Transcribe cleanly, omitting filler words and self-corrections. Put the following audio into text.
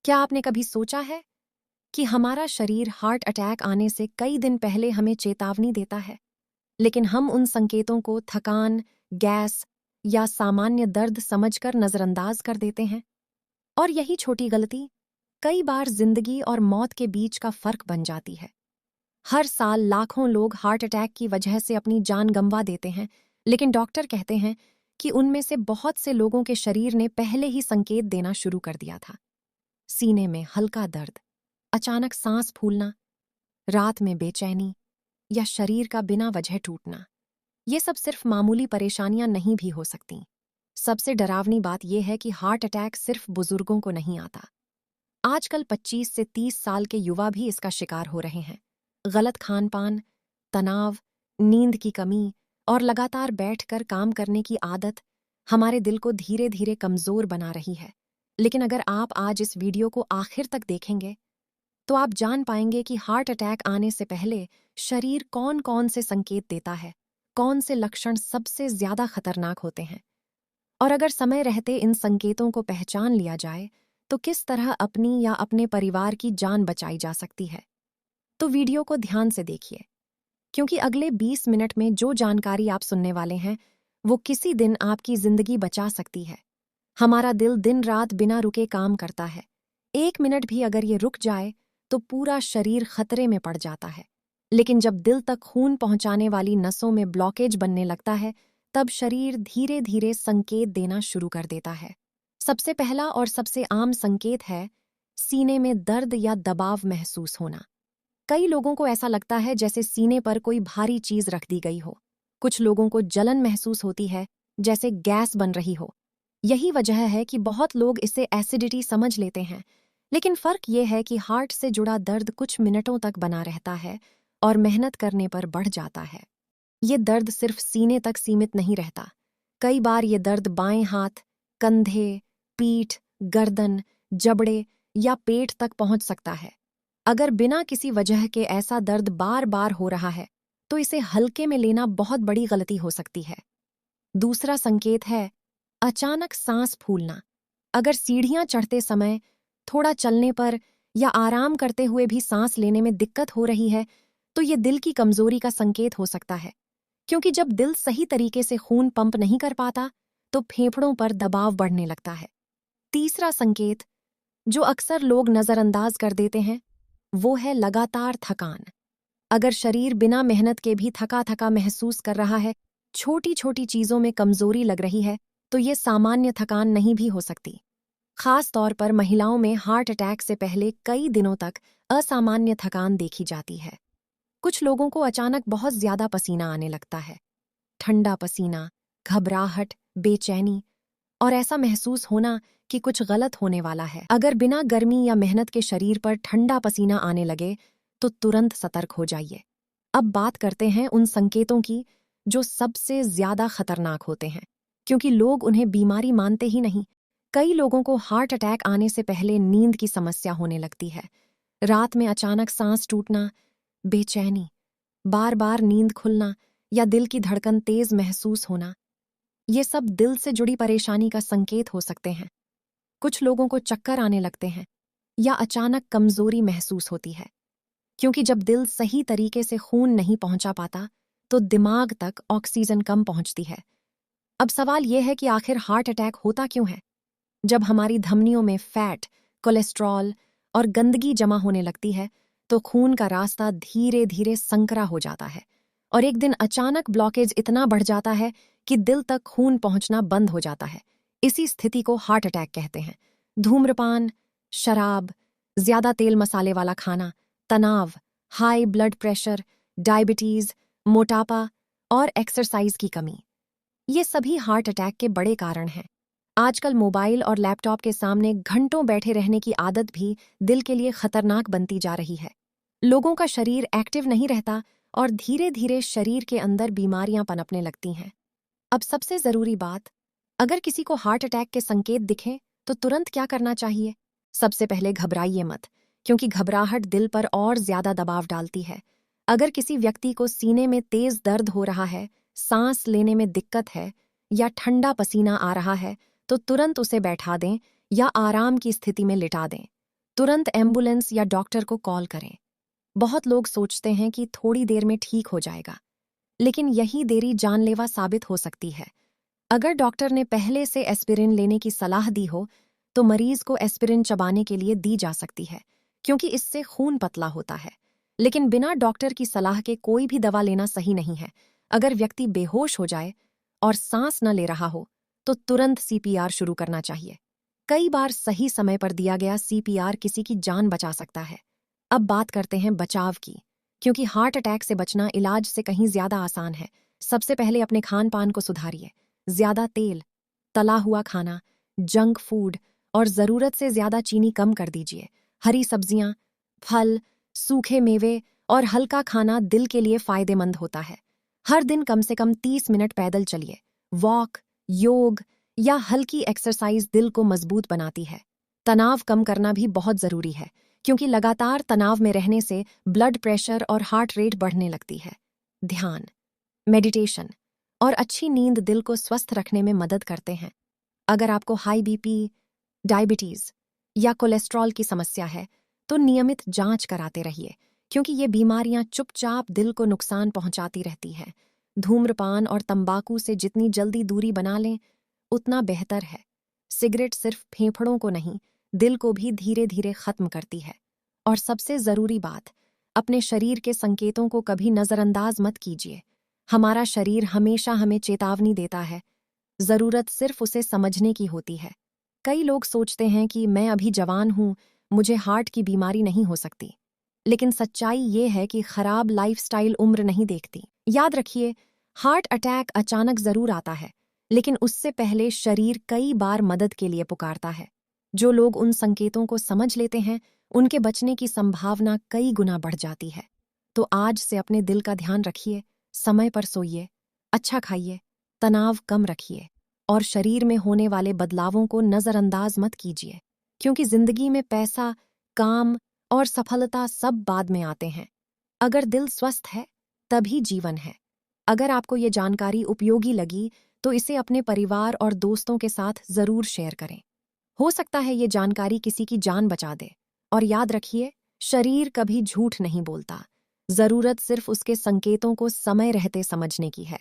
क्या आपने कभी सोचा है कि हमारा शरीर हार्ट अटैक आने से कई दिन पहले हमें चेतावनी देता है, लेकिन हम उन संकेतों को थकान, गैस या सामान्य दर्द समझकर नजरअंदाज कर देते हैं? और यही छोटी गलती कई बार जिंदगी और मौत के बीच का फर्क बन जाती है। हर साल लाखों लोग हार्ट अटैक की वजह से अपनी जान गंवा देते हैं, लेकिन डॉक्टर कहते हैं कि उनमें से बहुत से लोगों के शरीर ने पहले ही संकेत देना शुरू कर दिया था। सीने में हल्का दर्द, अचानक सांस फूलना, रात में बेचैनी या शरीर का बिना वजह टूटना, ये सब सिर्फ मामूली परेशानियां नहीं भी हो सकती। सबसे डरावनी बात यह है कि हार्ट अटैक सिर्फ बुजुर्गों को नहीं आता। आजकल 25 से 30 साल के युवा भी इसका शिकार हो रहे हैं। गलत खान-पान, तनाव, नींद की कमी और लगातार बैठकर काम करने की आदत हमारे दिल को धीरे-धीरे कमजोर बना रही है। लेकिन अगर आप आज इस वीडियो को आखिर तक देखेंगे, तो आप जान पाएंगे कि हार्ट अटैक आने से पहले शरीर कौन-कौन से संकेत देता है, कौन से लक्षण सबसे ज्यादा खतरनाक होते हैं, और अगर समय रहते इन संकेतों को पहचान लिया जाए, तो किस तरह अपनी या अपने परिवार की जान बचाई जा सकती है। तो वीडियो को ध्यान से देखिए, क्योंकि अगले 20 मिनट में जो जानकारी आप सुनने वाले हैं, वो किसी दिन आपकी जिंदगी बचा सकती है। हमारा दिल दिन रात बिना रुके काम करता है। 1 मिनट भी अगर ये रुक जाए, तो पूरा शरीर खतरे में पड़ जाता है। लेकिन जब दिल तक खून पहुंचाने वाली नसों में ब्लॉकेज बनने लगता है, तब शरीर धीरे धीरे संकेत देना शुरू कर देता है। सबसे पहला और सबसे आम संकेत है सीने में दर्द या दबाव महसूस होना। कई लोगों को ऐसा लगता है जैसे सीने पर कोई भारी चीज रख दी गई हो। कुछ लोगों को जलन महसूस होती है, जैसे गैस बन रही हो। यही वजह है कि बहुत लोग इसे एसिडिटी समझ लेते हैं, लेकिन फर्क ये है कि हार्ट से जुड़ा दर्द कुछ मिनटों तक बना रहता है और मेहनत करने पर बढ़ जाता है। ये दर्द सिर्फ सीने तक सीमित नहीं रहता। कई बार ये दर्द बाएं हाथ, कंधे, पीठ, गर्दन, जबड़े या पेट तक पहुंच सकता है। अगर बिना किसी वजह के ऐसा दर्द बार बार हो रहा है, तो इसे हल्के में लेना बहुत बड़ी गलती हो सकती है। दूसरा संकेत है अचानक सांस फूलना। अगर सीढ़ियां चढ़ते समय, थोड़ा चलने पर या आराम करते हुए भी सांस लेने में दिक्कत हो रही है, तो ये दिल की कमजोरी का संकेत हो सकता है। क्योंकि जब दिल सही तरीके से खून पंप नहीं कर पाता, तो फेफड़ों पर दबाव बढ़ने लगता है। तीसरा संकेत, जो अक्सर लोग नजरअंदाज कर देते हैं, वो है लगातार थकान। अगर शरीर बिना मेहनत के भी थका थका महसूस कर रहा है, छोटी छोटी चीजों में कमजोरी लग रही है, तो ये सामान्य थकान नहीं भी हो सकती। खास तौर पर महिलाओं में हार्ट अटैक से पहले कई दिनों तक असामान्य थकान देखी जाती है। कुछ लोगों को अचानक बहुत ज्यादा पसीना आने लगता है। ठंडा पसीना, घबराहट, बेचैनी और ऐसा महसूस होना कि कुछ गलत होने वाला है। अगर बिना गर्मी या मेहनत के शरीर पर ठंडा पसीना आने लगे, तो तुरंत सतर्क हो जाइए। अब बात करते हैं उन संकेतों की जो सबसे ज्यादा खतरनाक होते हैं, क्योंकि लोग उन्हें बीमारी मानते ही नहीं। कई लोगों को हार्ट अटैक आने से पहले नींद की समस्या होने लगती है। रात में अचानक सांस टूटना, बेचैनी, बार बार नींद खुलना या दिल की धड़कन तेज महसूस होना, ये सब दिल से जुड़ी परेशानी का संकेत हो सकते हैं। कुछ लोगों को चक्कर आने लगते हैं या अचानक कमजोरी महसूस होती है, क्योंकि जब दिल सही तरीके से खून नहीं पहुंचा पाता, तो दिमाग तक ऑक्सीजन कम पहुंचती है। अब सवाल यह है कि आखिर हार्ट अटैक होता क्यों है? जब हमारी धमनियों में फैट, कोलेस्ट्रॉल और गंदगी जमा होने लगती है, तो खून का रास्ता धीरे धीरे संकरा हो जाता है और एक दिन अचानक ब्लॉकेज इतना बढ़ जाता है कि दिल तक खून पहुंचना बंद हो जाता है। इसी स्थिति को हार्ट अटैक कहते हैं। धूम्रपान, शराब, ज्यादा तेल मसाले वाला खाना, तनाव, हाई ब्लड प्रेशर, डायबिटीज, मोटापा और एक्सरसाइज की कमी, ये सभी हार्ट अटैक के बड़े कारण हैं। आजकल मोबाइल और लैपटॉप के सामने घंटों बैठे रहने की आदत भी दिल के लिए खतरनाक बनती जा रही है। लोगों का शरीर एक्टिव नहीं रहता और धीरे धीरे शरीर के अंदर बीमारियां पनपने लगती हैं। अब सबसे जरूरी बात, अगर किसी को हार्ट अटैक के संकेत दिखें, तो तुरंत क्या करना चाहिए? सबसे पहले घबराइए मत, क्योंकि घबराहट दिल पर और ज्यादा दबाव डालती है। अगर किसी व्यक्ति को सीने में तेज दर्द हो रहा है, सांस लेने में दिक्कत है या ठंडा पसीना आ रहा है, तो तुरंत उसे बैठा दें या आराम की स्थिति में लिटा दें। तुरंत एम्बुलेंस या डॉक्टर को कॉल करें। बहुत लोग सोचते हैं कि थोड़ी देर में ठीक हो जाएगा, लेकिन यही देरी जानलेवा साबित हो सकती है। अगर डॉक्टर ने पहले से एस्पिरिन लेने की सलाह दी हो, तो मरीज को एस्पिरिन चबाने के लिए दी जा सकती है, क्योंकि इससे खून पतला होता है। लेकिन बिना डॉक्टर की सलाह के कोई भी दवा लेना सही नहीं है। अगर व्यक्ति बेहोश हो जाए और सांस न ले रहा हो, तो तुरंत सीपीआर शुरू करना चाहिए। कई बार सही समय पर दिया गया सीपीआर किसी की जान बचा सकता है। अब बात करते हैं बचाव की, क्योंकि हार्ट अटैक से बचना इलाज से कहीं ज्यादा आसान है। सबसे पहले अपने खान पान को सुधारिए। ज्यादा तेल, तला हुआ खाना, जंक फूड और जरूरत से ज्यादा चीनी कम कर दीजिए। हरी सब्जियां, फल, सूखे मेवे और हल्का खाना दिल के लिए फायदेमंद होता है। हर दिन कम से कम 30 मिनट पैदल चलिए। वॉक, योग या हल्की एक्सरसाइज दिल को मजबूत बनाती है। तनाव कम करना भी बहुत जरूरी है, क्योंकि लगातार तनाव में रहने से ब्लड प्रेशर और हार्ट रेट बढ़ने लगती है। ध्यान, मेडिटेशन और अच्छी नींद दिल को स्वस्थ रखने में मदद करते हैं। अगर आपको हाई बीपी, डायबिटीज या कोलेस्ट्रॉल की समस्या है, तो नियमित जांच कराते रहिए, क्योंकि ये बीमारियां चुपचाप दिल को नुकसान पहुंचाती रहती हैं। धूम्रपान और तंबाकू से जितनी जल्दी दूरी बना लें, उतना बेहतर है। सिगरेट सिर्फ फेफड़ों को नहीं, दिल को भी धीरे धीरे खत्म करती है। और सबसे जरूरी बात, अपने शरीर के संकेतों को कभी नजरअंदाज मत कीजिए। हमारा शरीर हमेशा हमें चेतावनी देता है, जरूरत सिर्फ उसे समझने की होती है। कई लोग सोचते हैं कि मैं अभी जवान हूं, मुझे हार्ट की बीमारी नहीं हो सकती। लेकिन सच्चाई ये है कि खराब लाइफस्टाइल उम्र नहीं देखती। याद रखिए, हार्ट अटैक अचानक जरूर आता है, लेकिन उससे पहले शरीर कई बार मदद के लिए पुकारता है। जो लोग उन संकेतों को समझ लेते हैं, उनके बचने की संभावना कई गुना बढ़ जाती है। तो आज से अपने दिल का ध्यान रखिए, समय पर सोइए, अच्छा खाइए, तनाव कम रखिए और शरीर में होने वाले बदलावों को नजरअंदाज मत कीजिए, क्योंकि जिंदगी में पैसा, काम और सफलता सब बाद में आते हैं। अगर दिल स्वस्थ है, तभी जीवन है। अगर आपको ये जानकारी उपयोगी लगी, तो इसे अपने परिवार और दोस्तों के साथ जरूर शेयर करें। हो सकता है ये जानकारी किसी की जान बचा दे। और याद रखिए, शरीर कभी झूठ नहीं बोलता। जरूरत सिर्फ उसके संकेतों को समय रहते समझने की है।